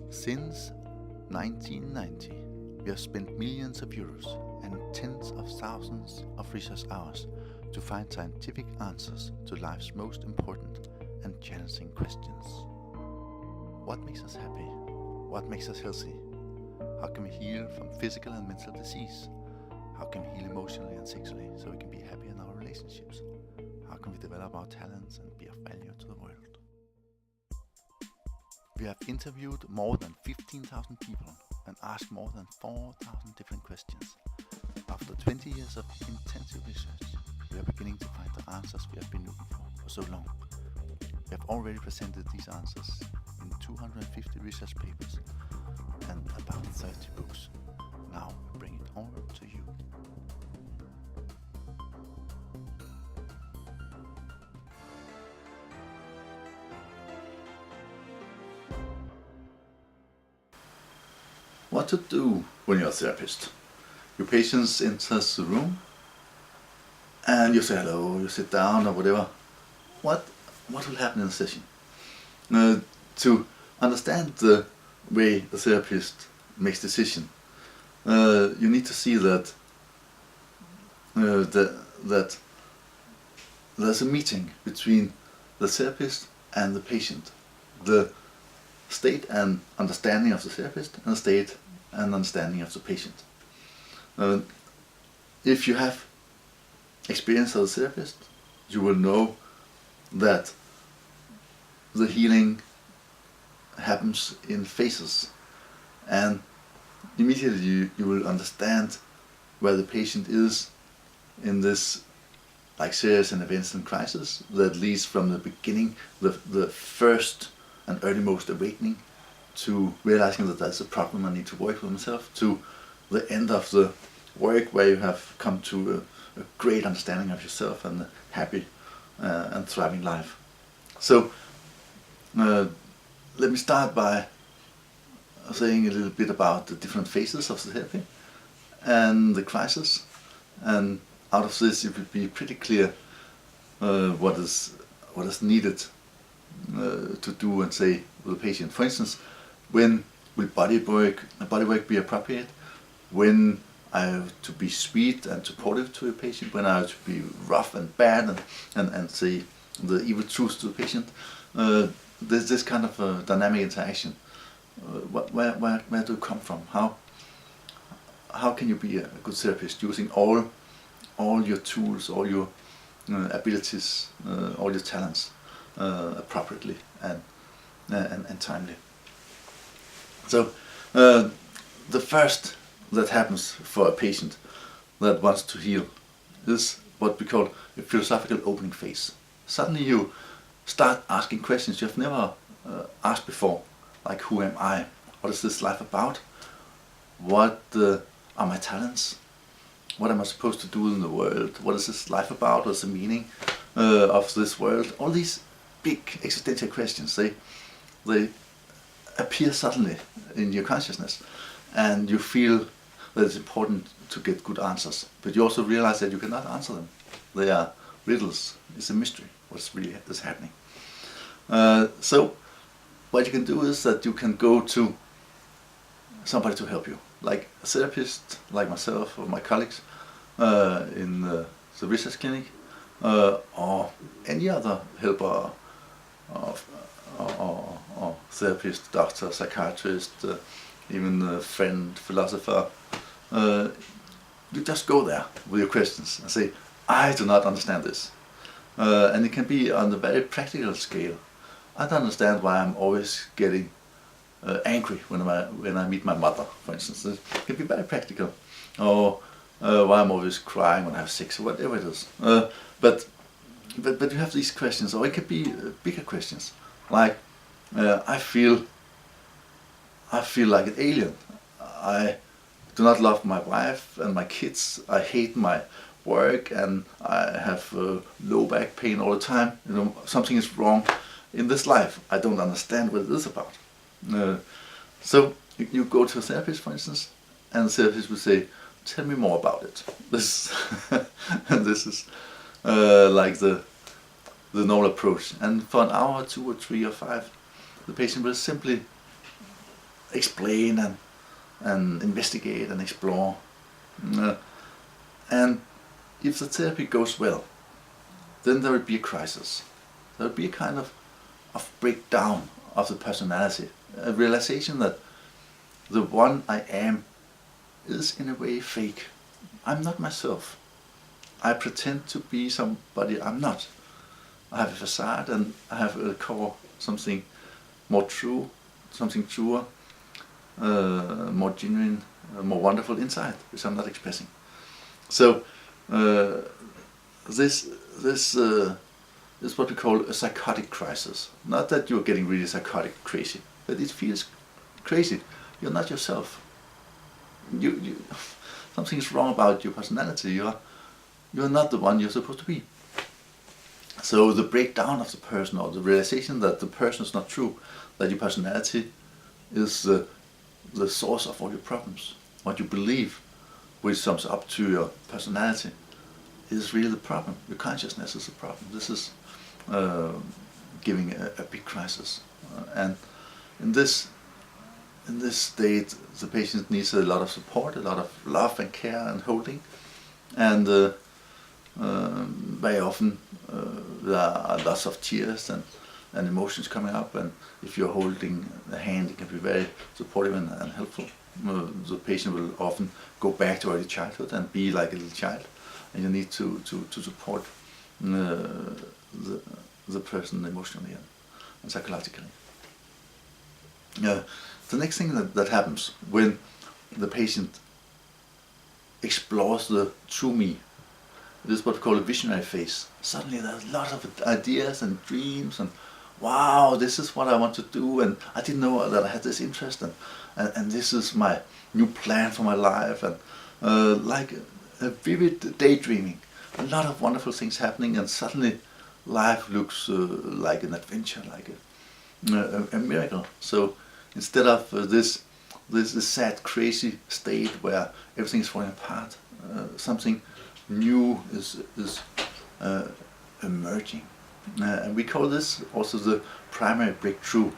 Since 1990, we have spent millions of euros and tens of thousands of research hours to find scientific answers to life's most important and challenging questions. What makes us happy? What makes us healthy? How can we heal from physical and mental disease? How can we heal emotionally and sexually so we can be happy in our relationships? How can we develop our talents and be of value to the world? We have interviewed more than 15,000 people and asked more than 4,000 different questions. After 20 years of intensive research, we are beginning to find the answers we have been looking for so long. We have already presented these answers in 250 research papers and about 30 books. Now we bring it all to you. What to do when you're a therapist? Your patient enters the room and you say hello, you sit down or whatever. What will happen in the session? To understand the way the therapist makes decision, you need to see that that there's a meeting between the therapist and the patient. The state and understanding of the therapist and the state and understanding of the patient. If you have experience as a therapist, you will know that the healing happens in phases, and immediately you will understand where the patient is in this like serious and events and crisis that leads from the beginning, the first and earlymost awakening, to realizing that there's a problem I need to work with myself, to the end of the work where you have come to a great understanding of yourself and a happy and thriving life. So let me start by saying a little bit about the different phases of the therapy and the crisis, and out of this it will be pretty clear what is needed to do and say with the patient. For instance, when will body work be appropriate? When I have to be sweet and supportive to a patient? When I have to be rough and bad and say the evil truth to the patient? There's this kind of dynamic interaction. Where do you come from? How can you be a good therapist using all your tools, all your abilities, all your talents appropriately and timely? So the first that happens for a patient that wants to heal is what we call a philosophical opening phase. Suddenly you start asking questions you have never asked before, like who am I? What is this life about? What are my talents? What am I supposed to do in the world? What is this life about? What's the meaning of this world? All these big existential questions, they appear suddenly in your consciousness, and you feel that it's important to get good answers, but you also realize that you cannot answer them. They are riddles. It's a mystery what's really is happening. So what you can do is that you can go to somebody to help you, like a therapist, like myself or my colleagues in the research clinic, or any other helper or therapist, doctor, psychiatrist, even a friend, philosopher. You just go there with your questions and say, I do not understand this. And it can be on the very practical scale. I don't understand why I'm always getting angry when I meet my mother, for instance. It can be very practical. Or why I'm always crying when I have sex, or whatever it is. But you have these questions, or it could be bigger questions, like I feel like an alien. I do not love my wife and my kids. I hate my work, and I have low back pain all the time. You know, something is wrong in this life. I don't understand what it is about. So you go to a therapist, for instance, and the therapist will say, "Tell me more about it." This and this is like the normal approach. And for an hour, 2 or 3 or 5, the patient will simply explain and investigate and explore. And if the therapy goes well, then there will be a crisis. There will be a kind of breakdown of the personality, a realization that the one I am is in a way fake. I'm not myself. I pretend to be somebody I'm not. I have a facade and I have a core, something more true, something truer, more genuine, more wonderful inside, which I'm not expressing. So this is what we call a psychotic crisis. Not that you're getting really psychotic crazy, but it feels crazy. You're not yourself. Something's wrong about your personality. You're not the one you're supposed to be. So the breakdown of the person, or the realization that the person is not true, that your personality is the source of all your problems, what you believe, which sums up to your personality, is really the problem. Your consciousness is the problem. This is giving a big crisis, and in this state, the patient needs a lot of support, a lot of love and care and holding, and very often there are lots of tears and emotions coming up, and if you're holding the hand, it can be very supportive and helpful. The patient will often go back to early childhood and be like a little child, and you need to support the person emotionally and psychologically. The next thing that happens when the patient explores the true me, this is what we call a visionary phase. Suddenly there's a lot of ideas and dreams, and wow, this is what I want to do, and I didn't know that I had this interest, and this is my new plan for my life, and like a vivid daydreaming, a lot of wonderful things happening, and suddenly life looks like an adventure, like a miracle. So instead of this sad, crazy state where everything is falling apart, something new is emerging. And we call this also the primary breakthrough,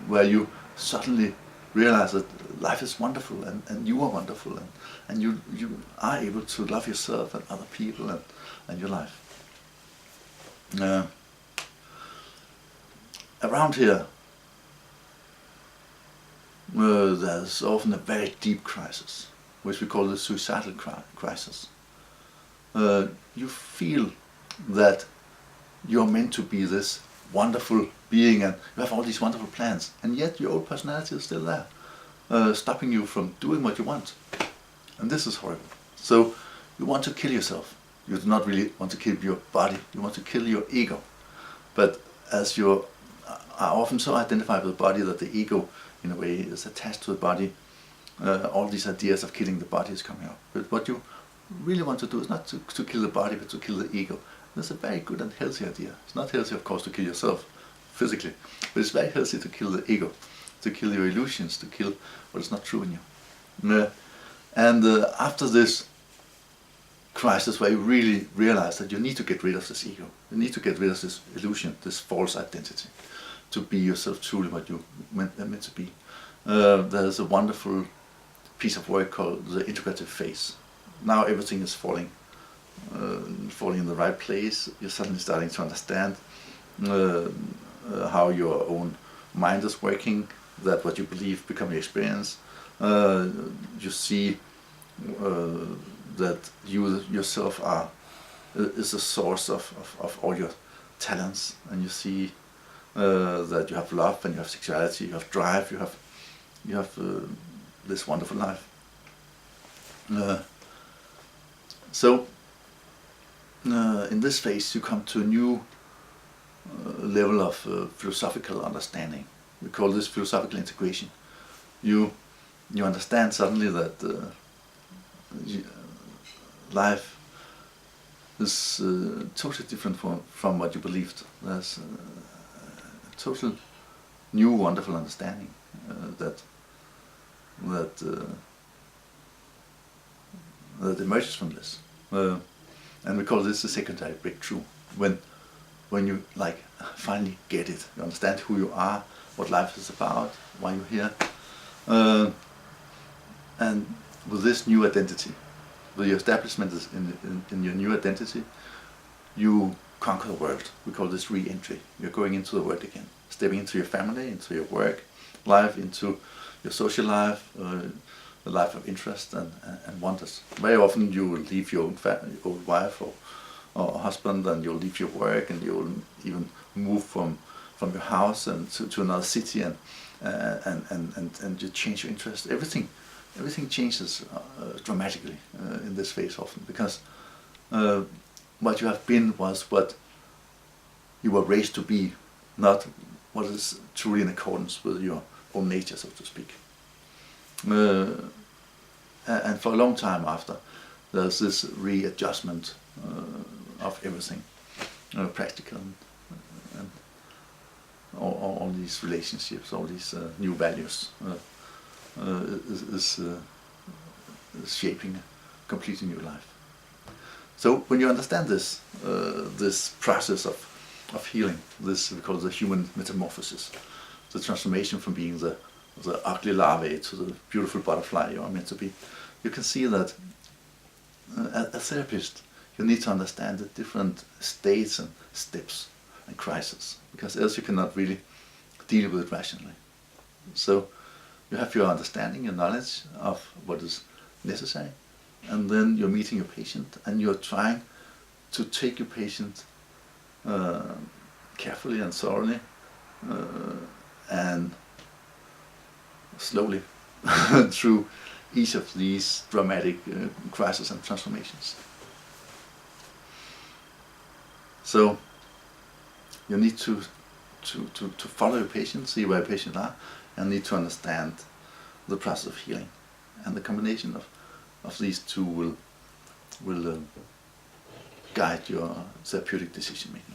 where you suddenly realize that life is wonderful, and you are wonderful, and you are able to love yourself and other people and your life. Around here, there's often a very deep crisis, which we call the suicidal crisis. You feel that you're meant to be this wonderful being, and you have all these wonderful plans, and yet your old personality is still there, stopping you from doing what you want. And this is horrible. So you want to kill yourself. You do not really want to kill your body, you want to kill your ego. But as you are often so identified with the body that the ego, in a way, is attached to the body, all these ideas of killing the body is coming up. But what you really want to do is not to kill the body, but to kill the ego. That's a very good and healthy idea. It's not healthy, of course, to kill yourself physically, but it's very healthy to kill the ego, to kill your illusions, to kill what is not true in you. And after this crisis, where you really realize that you need to get rid of this ego, you need to get rid of this illusion, this false identity, to be yourself truly what you meant to be. There's a wonderful piece of work called the integrative phase. Now everything is falling in the right place. You're suddenly starting to understand how your own mind is working, that what you believe become your experience. You see that you yourself is the source of all your talents, and you see that you have love, and you have sexuality, you have drive, you have this wonderful life. So in this phase you come to a new level of philosophical understanding. We call this philosophical integration. You understand suddenly that life is totally different from what you believed. There's a total new wonderful understanding that emerges from this. And we call this the secondary breakthrough, when you finally get it. You understand who you are, what life is about, why you're here, And with this new identity, with your establishment in your new identity, you conquer the world. We call this re-entry. You're going into the world again, stepping into your family, into your work life, into your social life, the life of interest and wonders. Very often you will leave your old wife or husband, and you'll leave your work, and you'll even move from your house and to another city, and you change your interest. Everything changes dramatically in this phase often, because what you have been was what you were raised to be, not what is truly in accordance with your own nature, so to speak. And for a long time after, there's this readjustment of everything, practical, and all these relationships, all these new values is shaping a completely new life. So when you understand this, this process of healing, this we call it the human metamorphosis, the transformation from being the ugly larvae to the beautiful butterfly you are meant to be, you can see that as a therapist you need to understand the different states and steps and crises, because else you cannot really deal with it rationally. So you have your understanding, your knowledge of what is necessary, and then you're meeting your patient and you're trying to take your patient carefully and thoroughly and slowly through each of these dramatic crises and transformations. So you need to follow your patient, see where your patients are, and need to understand the process of healing. And the combination of these two will guide your therapeutic decision making.